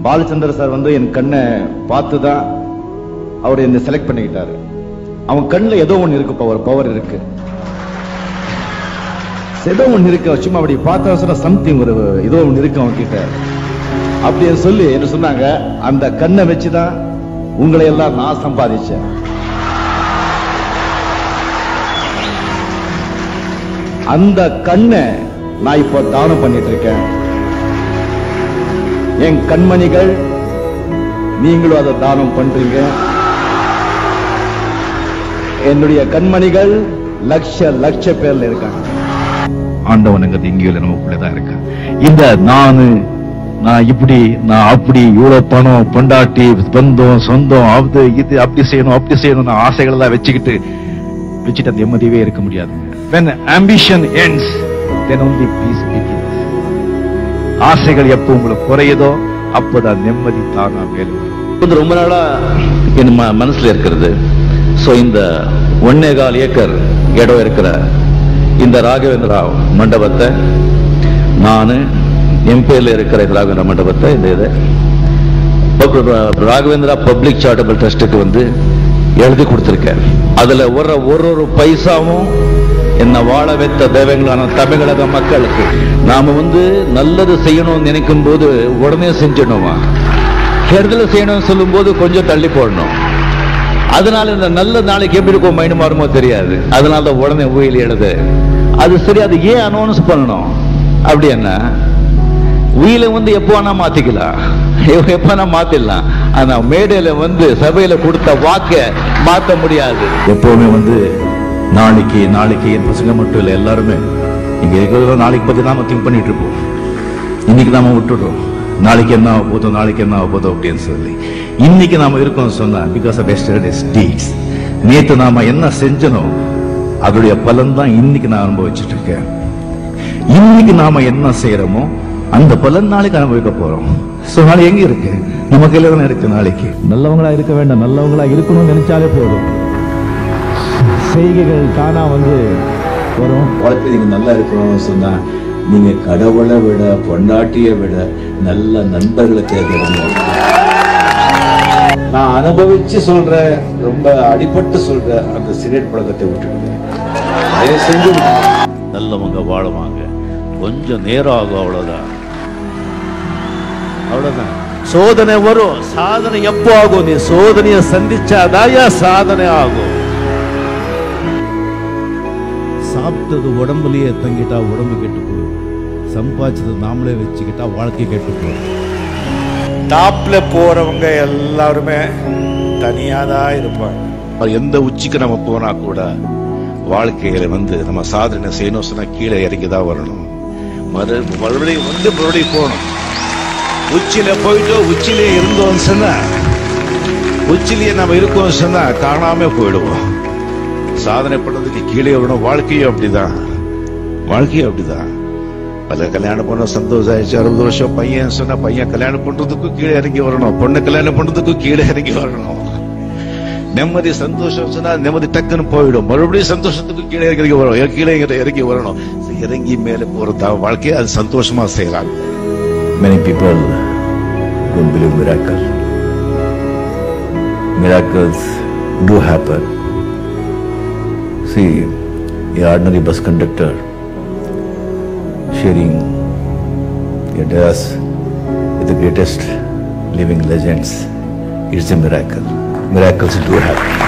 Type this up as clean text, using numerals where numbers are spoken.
Balachandra sir வந்து என் கண்ணை பார்த்து தான் அவர் என்னை செலக்ட் பண்ணிக்கிட்டாரு. அவன் கண்ணில் ஏதோ ஒன்று இருக்கு, பவர் இருக்கு, ஏதோ ஒன்று இருக்கு. சும்மா அப்படி பார்த்தா சொன்னா சம்திங் ஒரு ஏதோ ஒன்று இருக்கு அவன் கிட்ட அப்படின்னு சொல்லி என்ன சொன்னாங்க. அந்த கண்ணை வச்சுதான் உங்களை எல்லாம் நான் சம்பாதிச்சேன். அந்த கண்ணை நான் இப்போ தானம் பண்ணிட்டு இருக்கேன். என் கண்மணிகள், நீங்களும் அதை தானம் பண்றீங்க. என்னுடைய கண்மணிகள் லட்ச பேர்ல இருக்காங்க. ஆண்டவனுங்கிறது எங்கேயோ நமக்குள்ளதான் இருக்க. இந்த நான் இப்படி நான் அப்படி இவ்வளவு பணம் பொண்டாட்டி பந்தம் சொந்தம் அது இது அப்படி செய்யணும் ஆசைகள் எல்லாம் வச்சுட்டு அந்த நிம்மதியே இருக்க முடியாது. When ambition ends, then only peace begins. ஆசைகள் எப்போ உங்களுக்கு குறையுதோ அப்போதான் நிம்மதி தானா வேலை. ரொம்ப நாளா என் மனசுல இருக்கிறது. சோ இந்த 1.25 ஏக்கர் இடம் இருக்கிற இந்த ராகவேந்திரா மண்டபத்தை நானு என் பேர்ல இருக்கிற ராகவேந்திரா மண்டபத்தை இந்த ராகவேந்திரா பப்ளிக் சாரிட்டபிள் ட்ரஸ்டுக்கு வந்து எழுதி கொடுத்திருக்கேன். அதுல ஒரு பைசாவும் என்ன வாழ வைத்த தெய்வங்களான தமிழக மக்களுக்கு நாம வந்து நல்லது செய்யணும்னு நினைக்கும் போது உடனே செஞ்சிடணுமா, கெடுதல் செய்யணும்னு சொல்லும் போது கொஞ்சம் தள்ளி போடணும். அதனால இந்த நல்ல நாளைக்கு எப்படி இருக்கும் மைண்ட் மாறுமோ தெரியாது. அதனால உடனே உயிர் எழுது. அது சரி, அது ஏன் அனௌன்ஸ் பண்ணணும்? அப்படி என்ன உயிரை வந்து எப்போ வேணா மாத்திக்கலாம், எப்ப வேணா மாத்திடலாம். ஆனா மேடையில வந்து சபையில கொடுத்த வாக்க மாத்த முடியாது. எப்பவுமே வந்து நாளைக்கு என் பசங்க மட்டும் இல்லை, எல்லாருமே இங்க இருக்கிற நாளைக்கு பத்தி நாம திங்க் பண்ணிட்டு இருப்போம். இன்னைக்கு நாம விட்டுடுறோம், நாளைக்கு என்ன ஆக போதோ அப்படின்னு சொல்லி. இன்னைக்கு நாம இருக்கோம் சொன்னா பிகாஸ் ஆஃப் yesterday's deeds. நேத்து நாம என்ன செஞ்சனோ அதோடைய பலன் தான் இன்னைக்கு நான் அனுபவிச்சுட்டு இருக்கேன். இன்னைக்கு நாம என்ன செய்யறோமோ அந்த பலன் நாளைக்கு அனுபவிக்க போறோம். சோ நாளைக்கு எங்க இருக்கு? நம்ம கையில தானே இருக்கு. நாளைக்கு நல்லவங்களா இருக்க வேண்டாம், நல்லவங்களா இருக்கணும்னு நினைச்சாலே போதும், செய்கைகள் தானா வந்து வரும். வாழ்க்கை நீங்க நல்லா இருக்கணும்னு சொன்னா நீங்க கடவுளை விட பொண்டாட்டியை விட நல்ல நண்பர்களை தேர்ந்தெடுங்க. நான் அனுபவிச்சு சொல்றேன், ரொம்ப அடிபட்டு சொல்றேன், அந்த சிகரெட் பழக்கத்தை விட்டுடுங்க. தயவு செஞ்சு நல்லவங்க வாழுவாங்க, கொஞ்சம் நேரம் ஆகும், அவ்வளவுதான். சோதனை வரும், சாதனை எப்போ ஆகும்? நீ சோதனையை சந்திச்சாதாயா சாதனை ஆகும். சாப்பிட்டது உடம்புலயே தங்கிட்டா உடம்பு கெட்டு போயிடும், சம்பாதிச்சது நாமளே வச்சுக்கிட்டா வாழ்க்கை கெட்டு போயிடும். டாப்ல போறவங்க எல்லாருமே தனியாதான் இருப்பாங்க. எந்த உச்சிக்கு நம்ம போனா கூட வாழ்க்கையில வந்து நம்ம சாதனை செய்யணும் சொன்னா கீழே இறங்கிதான் வரணும். மறுபடியும் போகணும். உச்சியில போயிட்டு உச்சிலே இருந்தோம் சொன்னா, உச்சிலேயே நம்ம இருக்கோம் சொன்னா காணாம போயிடுவோம். சாதனை பண்றதுக்கு கீழே வரணும். வாழ்க்கையும் அப்படிதான். பல கல்யாணம் பண்ண சந்தோஷம் ஆயிடுச்சு, 60 வருஷம் பையன் சொன்னா பையன் கல்யாணம் பண்றதுக்கும் கீழே இறங்கி வரணும், பொண்ணு கல்யாணம் பண்றதுக்கும் கீழே இறங்கி வரணும். நிம்மதி சந்தோஷம் சொன்னா நிம்மதி டக்குன்னு போயிடும், மறுபடியும் சந்தோஷத்துக்கு கீழே இறங்கி வரணும். இறங்கி மேல போறதா வாழ்க்கையை, அது சந்தோஷமா செய்யலாம். Many people don't believe miracles. Miracles do happen. See, an ordinary bus conductor sharing a dais with the greatest living legends. It's a miracle. Miracles do happen.